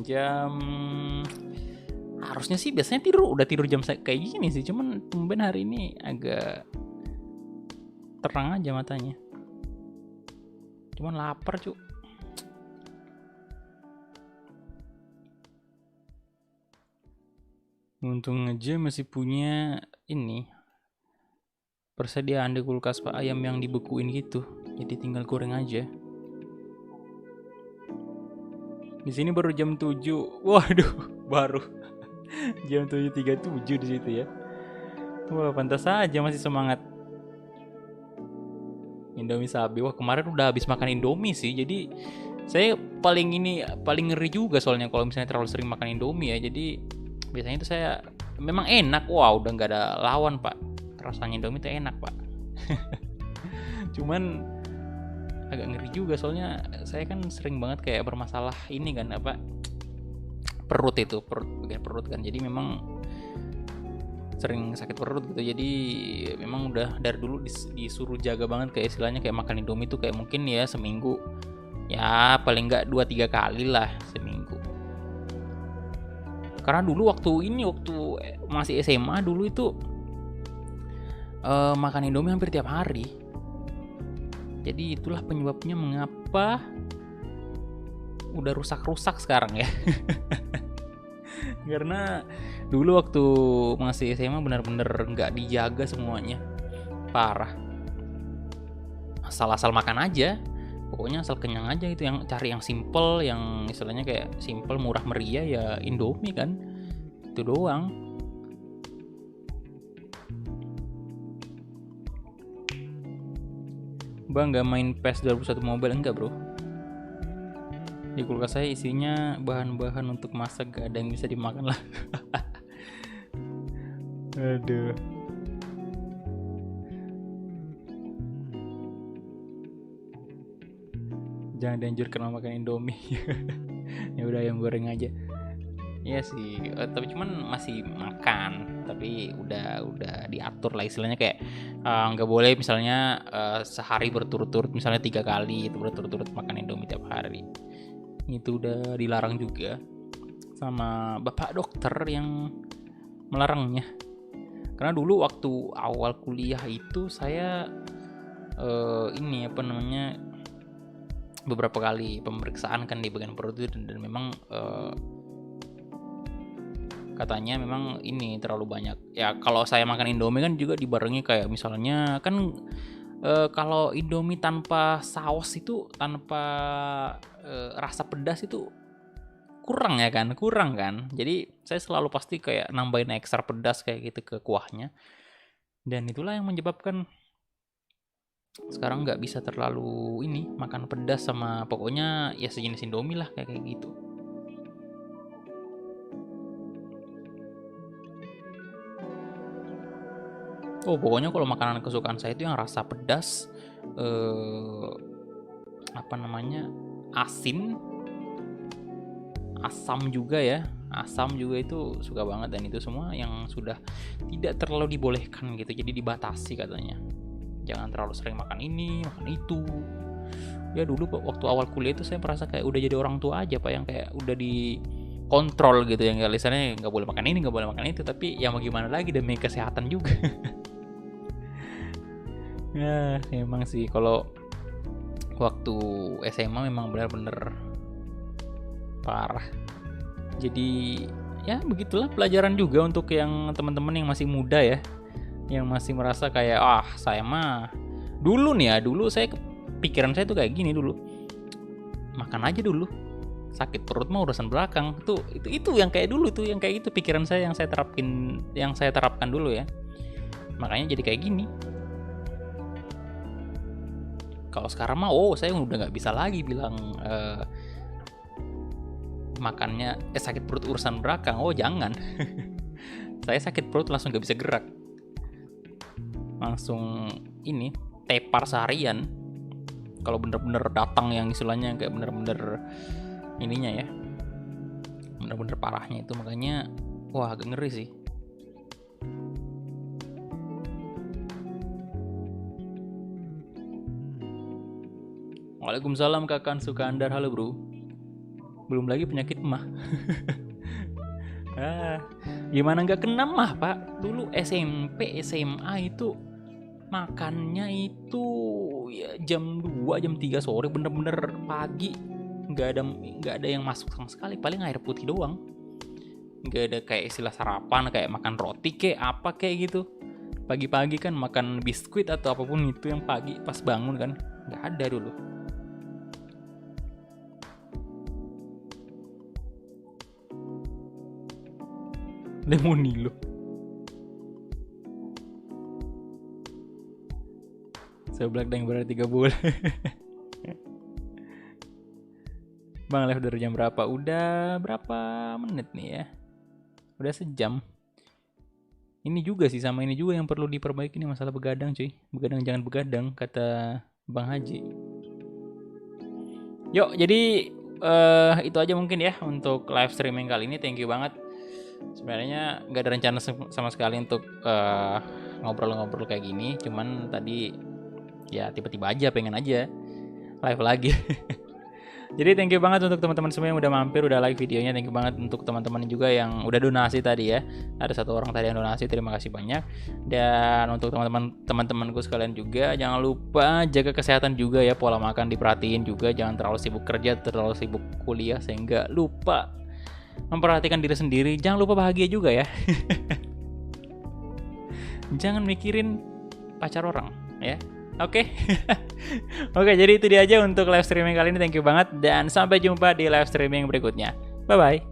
Harusnya sih biasanya udah tidur jam kayak gini sih. Cuman tumben hari ini agak terang aja matanya. Cuman lapar cu. Untung aja masih punya ini, persediaan di kulkas pak, ayam yang dibekuin gitu. Jadi tinggal goreng aja. Di sini baru jam 7. Waduh, baru jam 7:37 di situ ya. Wah, pantas aja masih semangat. Indomie Sabi. Wah, kemarin udah habis makan Indomie sih. Jadi saya paling ngeri juga soalnya kalau misalnya terlalu sering makan Indomie ya. Jadi biasanya itu saya memang enak. Wah, udah nggak ada lawan pak. Rasanya Indomie itu enak pak. Cuman agak ngeri juga soalnya saya kan sering banget kayak bermasalah ini kan apa, bagian perut kan. Jadi memang sering sakit perut gitu. Jadi memang udah dari dulu disuruh jaga banget, kayak istilahnya kayak makan Indomie tuh kayak mungkin ya seminggu ya paling nggak 2-3 kali lah seminggu. Karena dulu waktu masih SMA dulu itu makan Indomie hampir tiap hari. Jadi itulah penyebabnya mengapa udah rusak sekarang ya. Karena dulu waktu masih SMA benar-benar nggak dijaga semuanya, parah. Asal makan aja, pokoknya asal kenyang aja itu. Yang cari yang simple, yang istilahnya kayak simple, murah meriah ya Indomie kan, itu doang. Bang, nggak main PES 2021 Mobile? Enggak bro. Di kulkas saya isinya bahan-bahan untuk masak, gak ada yang bisa dimakan lah. Aduh. Jangan dianjurkan makan Indomie. Ya udah ayam goreng aja. Iya sih, tapi cuman masih makan, tapi udah diatur lah istilahnya, kayak nggak boleh misalnya sehari berturut-turut misalnya 3 kali itu berturut-turut makan Indomie tiap hari. Itu udah dilarang juga sama bapak dokter yang melarangnya. Karena dulu waktu awal kuliah itu saya beberapa kali pemeriksaan kan di bagian perut itu, dan memang katanya memang ini terlalu banyak. Ya kalau saya makan Indomie kan juga dibarengi kayak misalnya kan kalau Indomie tanpa saus itu, tanpa rasa pedas itu kurang kan. Jadi saya selalu pasti kayak nambahin ekstra pedas kayak gitu ke kuahnya. Dan itulah yang menyebabkan sekarang nggak bisa terlalu makan pedas sama pokoknya ya sejenis Indomie lah kayak gitu. Oh, pokoknya kalau makanan kesukaan saya itu yang rasa pedas, asin, asam juga ya. Asam juga itu suka banget, dan itu semua yang sudah tidak terlalu dibolehkan gitu. Jadi dibatasi katanya. Jangan terlalu sering makan ini, makan itu. Ya dulu waktu awal kuliah itu saya merasa kayak udah jadi orang tua aja Pak, yang kayak udah dikontrol gitu, yang lisannya nggak boleh makan ini, nggak boleh makan itu. Tapi ya mau gimana lagi, demi kesehatan juga. Ya emang sih kalau waktu SMA memang benar-benar parah. Jadi ya begitulah pelajaran juga untuk yang teman-teman yang masih muda ya, yang masih merasa kayak saya mah dulu saya pikiran saya tuh kayak gini dulu, makan aja dulu, sakit perut mah urusan belakang. Itu yang kayak dulu tuh, yang kayak itu pikiran saya, yang saya terapkan dulu ya. Makanya jadi kayak gini. Kalau sekarang mah saya udah nggak bisa lagi bilang makannya sakit perut urusan belakang. Jangan. Saya sakit perut langsung nggak bisa gerak, langsung tepar seharian. Kalau bener-bener datang yang istilahnya kayak bener-bener ininya ya, bener-bener parahnya itu. Makanya agak ngeri sih. Waalaikumsalam Kakan Sukandar, halo bro. Belum lagi penyakit mah. Gimana nggak kena mah Pak? Dulu SMP, SMA itu makannya itu ya jam 2, jam 3 sore, bener-bener pagi. Nggak ada yang masuk sama sekali, paling air putih doang. Nggak ada kayak istilah sarapan, kayak makan roti kayak apa kayak gitu. Pagi-pagi kan makan biskuit atau apapun itu yang pagi pas bangun kan. Nggak ada dulu. Lemonilo. Seblak yang berarti gak boleh. Bang, live dari jam berapa? Udah berapa menit nih ya? Udah sejam. Ini juga sih, sama ini juga yang perlu diperbaiki nih, masalah begadang cuy. Begadang jangan begadang, kata Bang Haji. Yuk, jadi itu aja mungkin ya untuk live streaming kali ini. Thank you banget. Sebenarnya nggak ada rencana sama sekali untuk ngobrol-ngobrol kayak gini, cuman tadi ya tiba-tiba aja pengen aja live lagi. Jadi thank you banget untuk teman-teman semua yang udah mampir, udah like videonya. Thank you banget untuk teman-teman juga yang udah donasi tadi ya. Ada 1 orang tadi yang donasi, terima kasih banyak. Dan untuk teman-temanku sekalian juga, jangan lupa jaga kesehatan juga ya, pola makan diperhatiin juga, jangan terlalu sibuk kerja, terlalu sibuk kuliah sehingga lupa memperhatikan diri sendiri. Jangan lupa bahagia juga ya. Jangan mikirin pacar orang ya. Oke. Oke, jadi itu dia aja untuk live streaming kali ini. Thank you banget dan sampai jumpa di live streaming berikutnya. Bye bye.